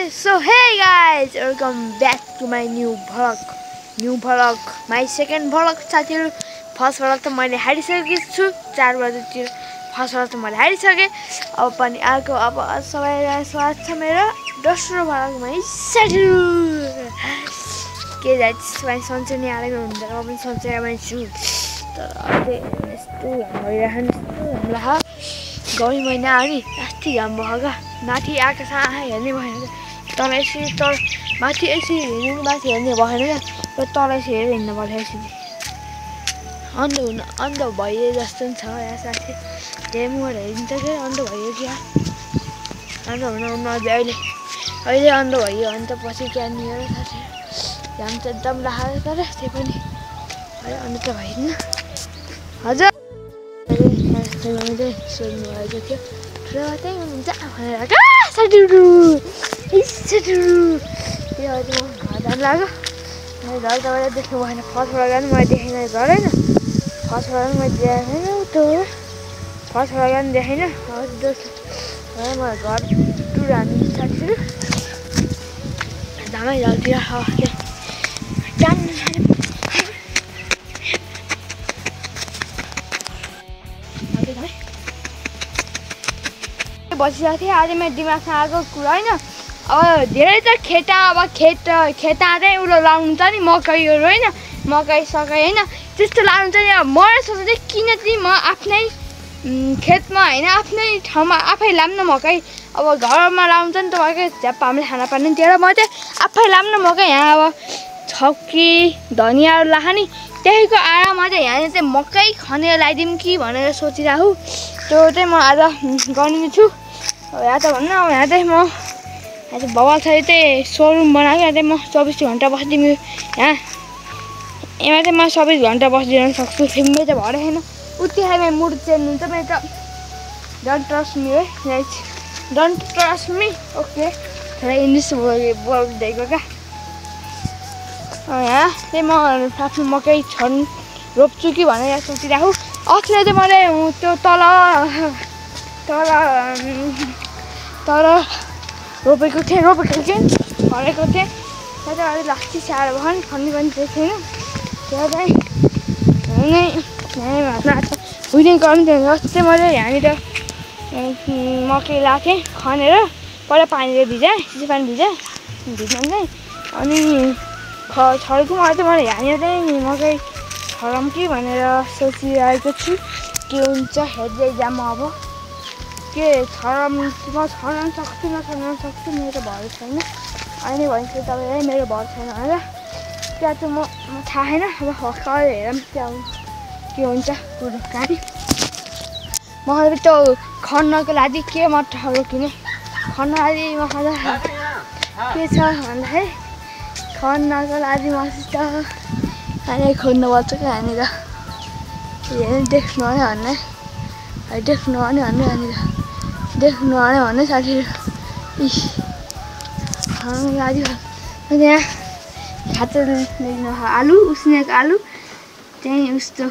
So hey guys, welcome back to my new vlog. My second vlog साथीहरु. First vlog त मैले हालिसकेको छु 4 बजेतिर. फर्स्ट vlog त मैले हालिसके. अब पनि अर्को अब सबैलाई स्वागत छ मेरो दोस्रो vlogमा साथीहरु. के जान्छ सबै सन्चै नै आएको हुन्छ र पनि सन्चैमा छु. तर अहिले यस्तो भइराखन हामीलाई गौरी महिना अनि अस्ति घाम बहका माथि आकाश हेर्ने भएन तल यसरी तल माथि यसरी हेर्नु माथि हेर्ने भएन र तल यसरी हेरेर हिँड्नु पर्यो यसरी अन्ध भइए जस्तो नि छ यहाँ साथी डेमोबाट हेरिन्छ के अन्ध भयो क्या अन्ध हुन अहिले अन्ध भयो अनि त पछि क्या नि हो साथी घाम त एकदम लाग्यो तर त्यही पनि अहिले अन्ध त भएन हजुर सोध्नु भएको थियो र त्यही हुनुहुन्छ भनेर साथीहरु यो अहिले म घर जान लाग्यो मैले घर गएर देख्नु भएन फर्स्ट vlog पनि मैले देखेन गरेन फर्स्ट vlog पनि मैले देखेन त फर्स्ट vlog पनि देखेन दोस्रो म घर टुर हान्नु साथीहरु दामै जल्तिर बसिरहेको थिएँ आज मेरो दिमागमा आएको कुरा होइन अब धेरै त खेता चाहिँ उलो लाउनु छ नि मकैहरू होइन मकै सकै होइन त्यस्तो लाउनु छ नि अब मलाई सोच्दै किन चाहिँ म आफ्नै खेतमा होइन आफ्नै ठाउँमा आफै लाम्न मकै अब घरमा लाउनु छ नि तपाईँकै झ्याप्पा हामीले खाना पार्ने त्यही म चाहिँ आफै लाम्न मकै यहाँ अब छक्की धनियाँहरू लाख नि त्यहीको आराममा चाहिँ यहाँ चाहिँ मकै खनेर लगाइदिउँ कि भनेर सोचिरहेको त्यो चाहिँ म आज गर्ने छु यहाँ त भन्नु अब यहाँ चाहिँ म यहाँ चाहिँ भवाल छ चाहिँ सोरुम बनाएको यहाँ चाहिँ म 24 घन्टा बसिदिउँ यहाँ चाहिँ म 24 घन्टा बसिदिन सक्छु फिल्ममै चाहिँ भएर छैन उति खाइमा मुड चेन्ज हुन्छ मेरो त डोन्ट ट्रस्ट मी है डोन्ट ट्रस्ट मी ओके थोडा इङ्ग्लिस बोल्दैको क्या यहाँ चाहिँ म आफ्नो मकै रोप्छु कि भनेर सोचिरहेको अस्ति चाहिँ मैले त्यो तल रोपेको थिएँ फलेको थिएँ त्यहाँ चाहिँ अहिले लास्टी स्याहार भयो नि खन्ने पनि थिएन त्यहाँ चाहिँ हुने गर्नु थियो अस्ति चाहिँ मैले यहाँनिर मकै लाथेँ खनेर पहिला पानीले भिजाएँ चिसो पानी भिजाएँ चाहिँ अनि छरेको मलाई चाहिँ मैले यहाँनिर चाहिँ मकै छरौँ कि भनेर सोचिरहेको छु के हुन्छ हेर्दै जाम अब के छराउन सक्छु नछराउन सक्छु मेरो त भर छैन अहिले भन्छ तपाईँलाई मेरो भर छैन होला त्यहाँ चाहिँ म थाहा छैन अब भर्खर हेरौँ त्यहाँ के हुन्छ कुरो कहाँ मैले त्यो खन्नको लागि के मटरहरू किने खन्न लागि म के छ भन्दाखेरि खन्नको लागि मसित अनि खोज्नुपर्छ क्या यहाँनिर देख्नु आयो भन्ने देख्नु आउने भन्ने यहाँनिर देख्नु आयो भने साथीहरू लाग्यो यहाँ खाँचो ल्याइदिनु आलु उसिनेको आलु त्यहीँ उस्तो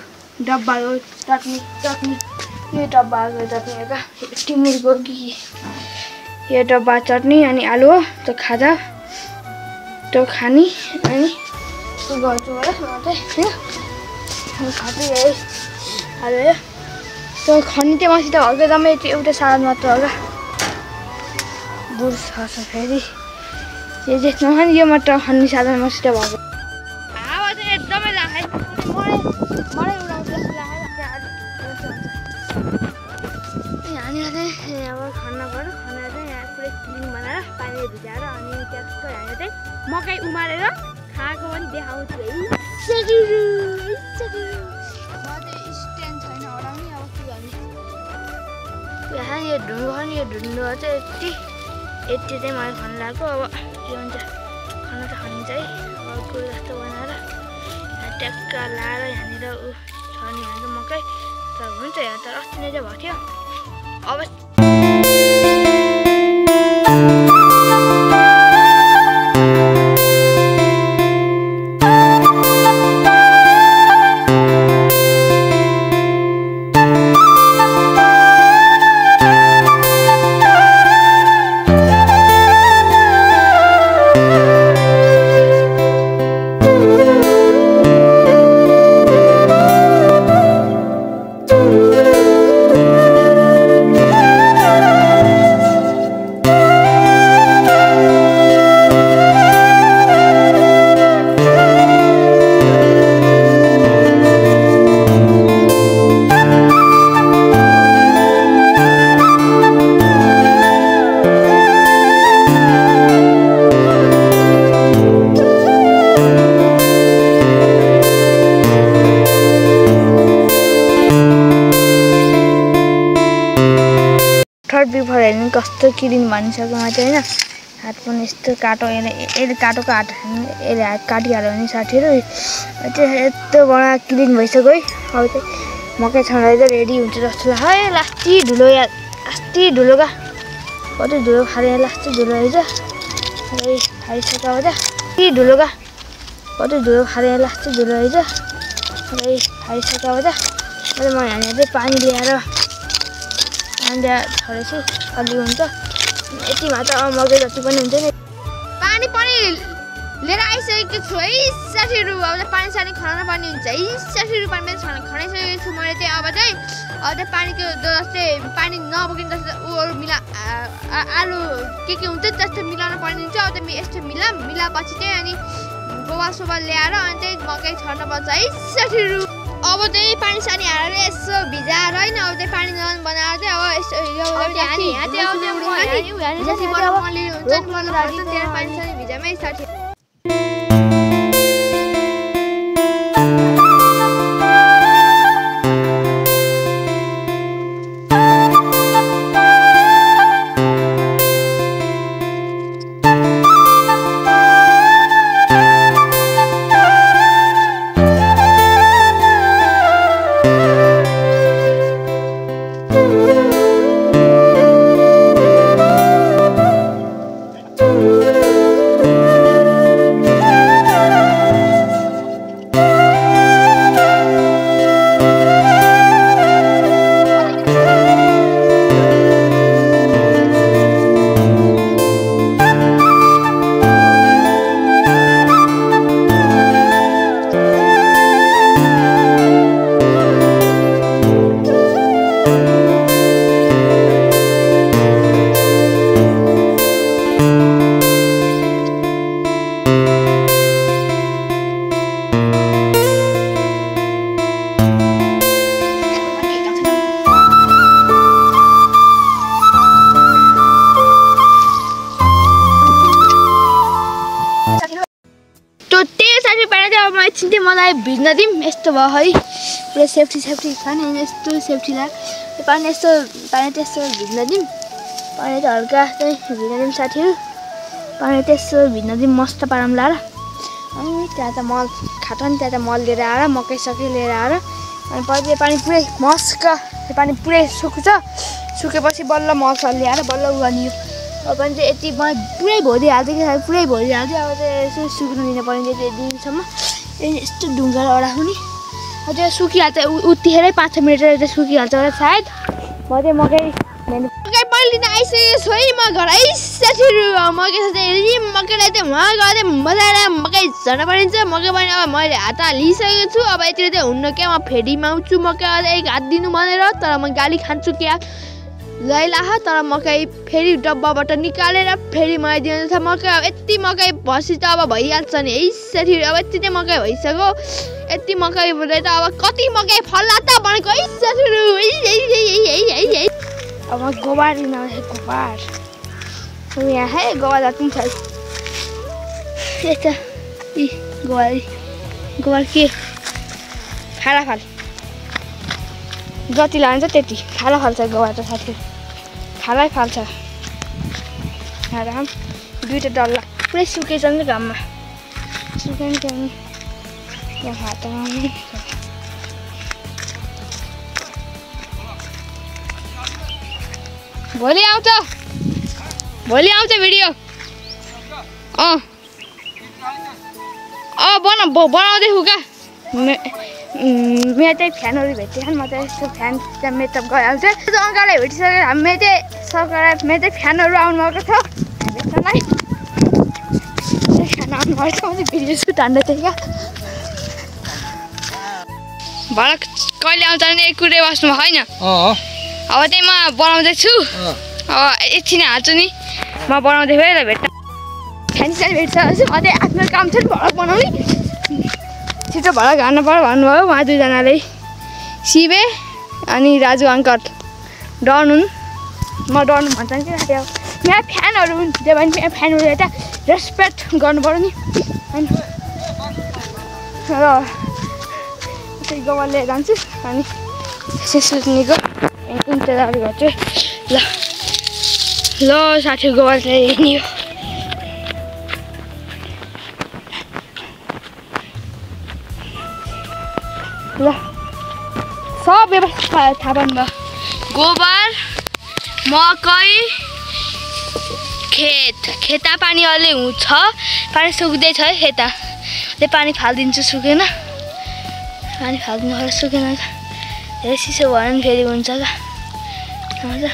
डब्बाको चटनी यो डब्बाको चटनी हो क्या टिमुरको कि यो डब्बा चटनी अनि आलु हो त्यो खाजा त्यो खाने अनि त्यो गर्छु होला म चाहिँ होइन खाँदै है आलु त्यो खनी चाहिँ मसित हल्का जम्मै एउटा सालन मात्र हो क्या बुढ छ फेरि यो देख्नु नि यो मात्र खन्ने साधन मसित भएको हावा चाहिँ एकदमै लाखाइ मलाई उडाउँछ जस्तो यहाँनिर चाहिँ अब खन्न गऱ्यो खनेर चाहिँ यहाँ पुरै क्लिन बनाएर पानीले भिजाएर अनि त्यसको यहाँनिर चाहिँ मकै उमारेर खाएको पनि देखाउँछु है यहाँ यो ढुङ्गो चाहिँ यति चाहिँ मलाई खन्न लाग्यो अब के हुन्छ खन्न त खनिन्छ है अब कुरो जस्तो बनाएर ट्याक्क लाएर यहाँनिर छर्ने भन्छ मकै तर हुन्छ यहाँ त अस्ति नै चाहिँ भएको थियो अब भएर हेर्नु कस्तो किरिन भनिसक्यो म चाहिँ होइन। हात पनि यस्तो काटो यसले काटोको हात यसले हात काटिहाल्यो भने साथीहरू त्यो यस्तो बडा क्लिन भइसक्यो है। अब चाहिँ मकै छाउँदा चाहिँ रेडी हुन्छ जस्तो लाग्छ है। लास्टी धुलो या लास्टी धुलो का कति धुलो खाने लास्टी धुलो है खाइसक्यो अब चाहिँ धुलो का कति धुलो खाने लास्टी धुलो है खाइसक्यो अब चाहिँ म यहाँ चाहिँ पानी ल्याएर छरेछु अलि हुन्छ यति मात्र मकै जति पनि हुन्छ नि। पानी पनि लिएर आइसकेको छु है साथीहरू। अब चाहिँ पानी सानी खनाउनु पर्ने हुन्छ है साथीहरू। पानी पनि खनाइसकेको छु मैले चाहिँ। अब चाहिँ पानीको जस्तै पानी नबोकिने जस्तो उहरू मिला आलु के हुन्छ त्यस्तो मिलाउनु पर्ने हुन्छ। अब चाहिँ यस्तो मिलापछि चाहिँ अनि गोबर सोबर ल्याएर अनि चाहिँ मकै छर्न पर्छ है साथीहरू। अब चाहिँ पानी सानी हालेर यसो भिजाएर होइन अब चाहिँ पानी नन बनाएर चाहिँ अब यसो पानी सानी भिजामै साथी। एकछिन मलाई भिज्न दिउँ यस्तो भयो है पुरा सेफ्टी खाने यस्तो सेफ्टी ला पानी यस्तो पानी त्यस्तो भिज्न दिउँ पानी चाहिँ हल्का चाहिँ भिज्न दिउँ साथीहरू पानी त्यस्तो भिज्न दिउँ मस्त पारामा लाएर अनि त्यहाँ त मल खाटो नि त्यहाँ त मल लिएर आएर मकै सकै लिएर आएर अनि पछि पानी पुरै मस्क त्यो पानी पुरै सुकेपछि बल्ल मल सल ल्याएर बल्ल उगानियो अब पनि चाहिँ यति पुरै भरिहाल्थ्यो कि पुरै भरिहाल्थ्यो अब चाहिँ यसो सुक्नु दिनु पर्ने त्यो दिनसम्म यस्तो ढुङ्गाले अडाएको नि त्यो सुकिहाल्छ उतिखेरै 5-6 मिनट चाहिँ सुकिहाल्छ होला सायद म चाहिँ मकै पनि लिन आइसकेको छु है म घर है साथीहरू मकैलाई चाहिँ उहाँ गएर मजाले मकै झर्न परिन्छ मकै पनि अब मैले हात लिइसकेको छु अब यतिर चाहिँ हुन्न क्या म फेरीमा आउँछु मकै एक हात दिनु भनेर तर म गाली खान्छु क्या लैलाह तर मकै फेरि डब्बाबाट निकालेर फेरि मलाई दिनु छ मकै अब यति मकै भसी त अब भइहाल्छ नि है साथीहरू अब यति चाहिँ मकै भइसक्यो यति मकै हुँदै त अब कति मकै फल्ला त भनेको है साथीहरू अब गोबर दिन गोबर यहाँ है गोबर जति छ यता गोबर के फालाफाल जति लान्छ त्यति खाला फाल्छ गोबर त साथीहरू खालै फाल्छ आराम दुईवटा डल्ला पुरै सुकेछ नि घाममा सुक्यो नि त्यहाँ यहाँ हातमा भोलि आउँछ भिडियो बनाउँदैछु क्या मेरो चाहिँ फ्यानहरू भेट्यो म चाहिँ यस्तो फ्यान त्यहाँ मेकअप गइहाल्छ अङ्कालाई भेटिसकेर मेरो चाहिँ फ्यानहरू आउनुभएको छ भेट्नलाई फ्यान आउनुभएको छ म चाहिँ भिडियो सुट हान्दै थिएँ क्या भरे कहिले आउँछ भने कुरै बस्नु होइन अब चाहिँ म बनाउँदैछु अब एकछिन हाल्छु नि म बनाउँदै फेरि भेट्न फ्यान भेटिसकेपछि म चाहिँ आफ्नो काम छ नि भडक बनाउने छिटो भएर घार्नु पर्यो भन्नुभयो उहाँ दुईजनाले शिवे अनि राजु अङ्कल डर्नु म डर्नु भन्छ नि क्या त्यो यहाँ फ्यानहरू त्यो भने फ्यानहरू यता रेस्पेक्ट गर्नु पर्यो नि अनि र त्यही गोबर लिएर जान्छु अनि सुत्नेको इन्तजार गर्छु ल ल साथी गोबर ल्याइदियो ल सब व्यवस्था थाहा पाउनु गोबर मकै खेता पानी अलि हुन्छ पानी सुक्दैछ है खेताले पानी फालिदिन्छु सुकेन पानी फालिदिनु खर सुकेन धेरै चिसो भयो भने फेरि हुन्छ ल हुन्छ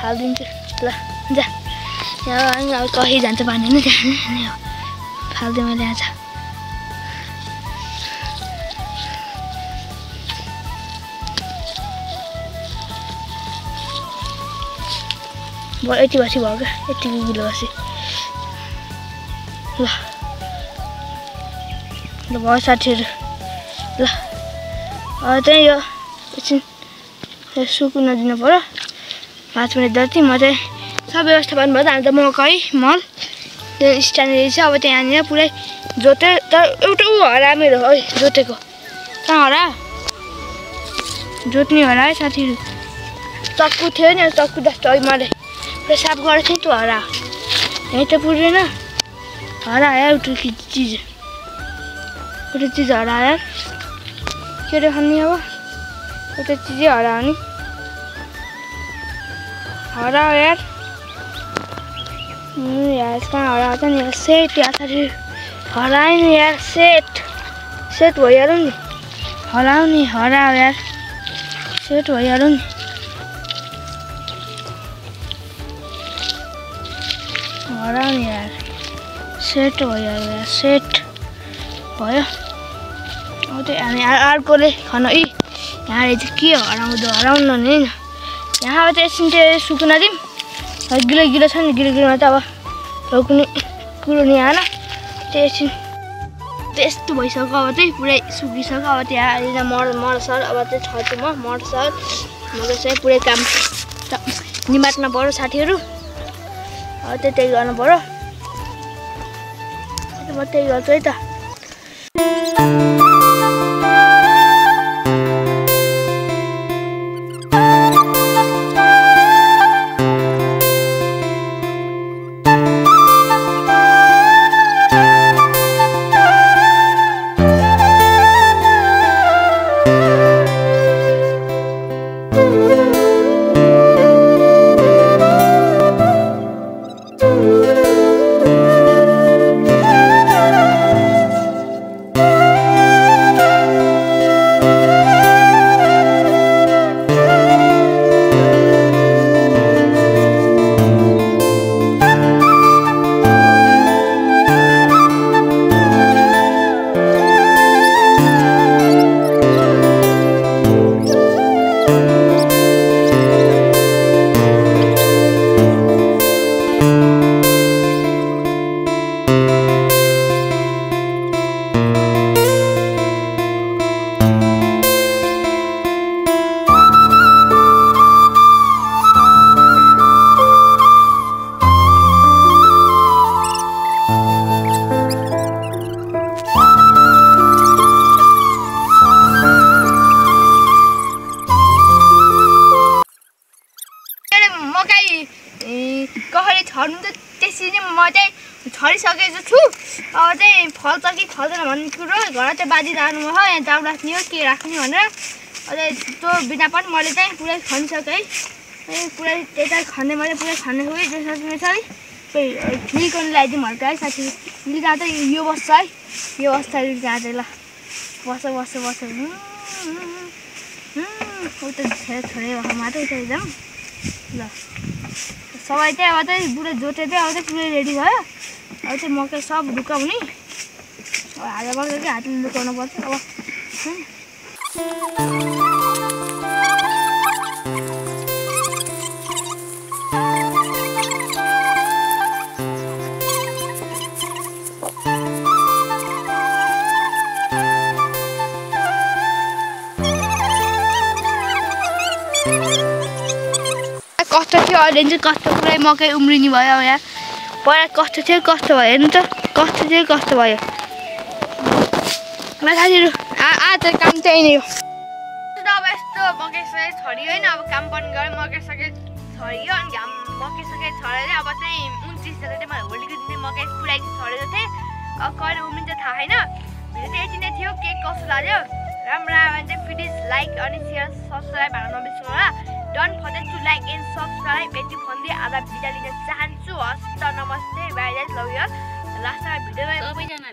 फालिदिन्छु ल जा यहाँ अब कहीँ जान्छ पानी नै त्यहाँ फालिदिएँ मैले आज यति बसी भयो क्या यतिको गिलो बसी ल ल भयो साथीहरू ल चाहिँ यो एकछिन सुक्नु नदिनु पऱ्यो 5 मिनट जति म चाहिँ सब व्यवस्था पाउनुभयो हामी त मकै मल त्यो स्ट्यान्ड रहेछ अब त्यहाँनिर पुरै जोते तर एउटा ऊ हरा मेरो है जोतेको कहाँ हरा जोत्ने हरा है साथीहरू चक्कु थियो नि चक्कु जस्तो है मैले साफ गरेको थिएँ त्यो हरा यहीँ त पुग्दैन हरा आयो एउटा चिज हरायो के अरे खाने अब एउटा चिजै हरायो नि हरायो यार यार कहाँ हराएको छ नि यार सेट यार साथी हरायो नि यार सेट भइहाल्यो नि हरायो नि हरायो यार सेट भइहाल्यो नि हरायो नि यार सेट भइहाल्यो यार सेट भयो अब त्यो हामी अर्कोले खान यहाँ रहेछ के हराउनु नि यहाँ अब चाहिँ एकछिन चाहिँ सुक्न दिउँ गिलो छ नि गिलोमा त अब रोक्ने कुरो नि आएन त्यो एकछिन त्यस्तो भइसक्यो अब चाहिँ पुरै सुकिसक्यो अब त्यहाँ मर्छ अब चाहिँ छर्छु म मर्छ मलाई चाहिँ पुरै काम निमाट्न पर्यो साथीहरू अब चाहिँ त्यही गर्नु पर्यो म त्यही गर्छु है त कसरी छर्नु त त्यसरी नै म चाहिँ छरिसकेको छु अब चाहिँ फल्छ कि फल्दैन भन्ने कुरो घर चाहिँ बाजी राख्नु हो यहाँ दाउ राख्ने हो के राख्ने भनेर अझै त्यो बिना पनि मैले चाहिँ पुरै खनिसकेँ है पुरै त्यता खन्ने मैले पुरै खन्ने हो जसरी निल्कनु लगाइदिउँ हल्का है साथी निल्का चाहिँ यो बस्छ है यो बस्छ निल्का चाहिँ ल बस्छ उता छोडे मात्रै उता जाउँ ल सबै चाहिँ अब चाहिँ पुरै जोते चाहिँ अब चाहिँ पुरै रेडी भयो अब चाहिँ मकै सब लुकाउने अब हात बस्छ कि हातले लुकाउनु पर्छ अब कस्तो थियो अहिले चाहिँ कस्तो पुरै मकै उम्रिने भयो अब यहाँ पहिला कस्तो थियो कस्तो भयो हेर्नु त कस्तो थियो कस्तो भयो साथीहरू आज काम चाहिँ नै हो अब यस्तो मकै सकै छरियो होइन अब काम पनि गऱ्यो मकै सकै छरियो अनि घाम मकै सकै छरेर अब चाहिँ 29 गते मैले होलीको दिन चाहिँ मकै पुराइ छरेको थिएँ अब कहिले उम्रिन्छ थाहा छैन भिडियो चाहिँ यति नै थियो के कस्तो लाग्यो राम्रो लाग्यो भने चाहिँ प्लिज लाइक अनि सेयर सब्सक्राइब गर्न नबिर्सनु होला don't forget to like and subscribe यति भन्दै आधा बिदा लिन चाहन्छु हस्त नमस्ते बाई गाइस लभ यु लास्टमा भिडियोमा